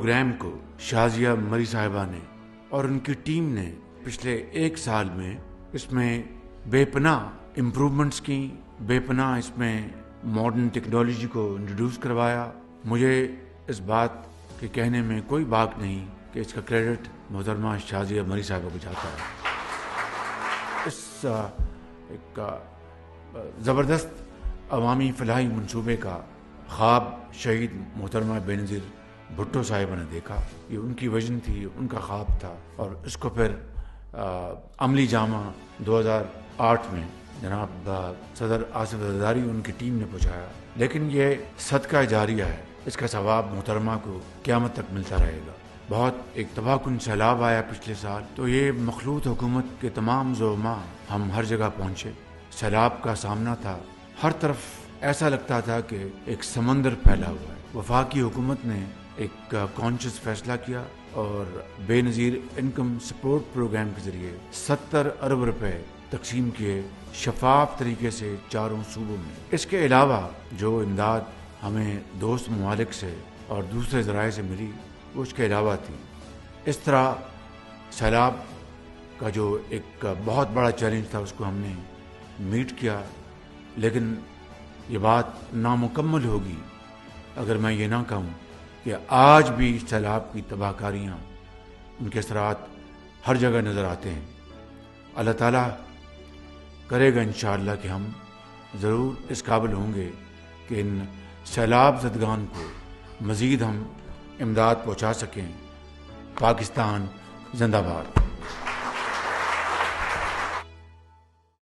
Programme को शाजिया मरी साहिबा ने और उनकी टीम ने पिछले 1 साल में इसमें बेपनाह इम्प्रूवमेंट्स की, बेपनाह इसमें मॉडर्न टेक्नोलॉजी को इंट्रोड्यूस करवाया। मुझे इस बात के कहने में कोई बात नहीं कि इसका क्रेडिट मोहतरमा शाजिया मरी साहिबा को जाता है। इस एक ज़बरदस्त अवामी फलाही मंसूबे का ख्वाब शहीद मोहतरमा बेनज़ीर भुट्टो साहिबा ने देखा। ये उनकी विजन थी, उनका ख्वाब था और इसको फिर अमली जामा 2008 में जनाब सदर आसिफ जरदारी उनकी टीम ने पहुँचाया। लेकिन ये सदका जारिया है, इसका सवाब मोहतरमा को क़यामत तक मिलता रहेगा। बहुत एक तबाहकुन सैलाब आया पिछले साल, तो ये मखलूत हुकूमत के तमाम ज़ुलमा हम हर जगह पहुँचे। सैलाब का सामना था, हर तरफ ऐसा लगता था कि एक समंदर फैला हुआ है। वफाकी हुकूमत ने एक कॉन्शियस फैसला किया और बेनज़ीर इनकम सपोर्ट प्रोग्राम के ज़रिए 70 अरब रुपए तकसीम किए शफाफ तरीके से 4 सूबों में। इसके अलावा जो इमदाद हमें दोस्त ममालिक से और दूसरे ज़राए से मिली वो इसके अलावा थी। इस तरह सैलाब का जो एक बहुत बड़ा चैलेंज था उसको हमने मीट किया। लेकिन ये बात नामुकम्मल होगी अगर मैं ये ना कहूँ कि आज भी सैलाब की तबाहकारियाँ, उनके असरात हर जगह नज़र आते हैं। अल्लाह ताला करेगा इंशाअल्लाह कि हम ज़रूर इस काबिल होंगे कि इन सैलाब ज़दगान को मज़ीद हम इमदाद पहुँचा सकें। पाकिस्तान जिंदाबाद।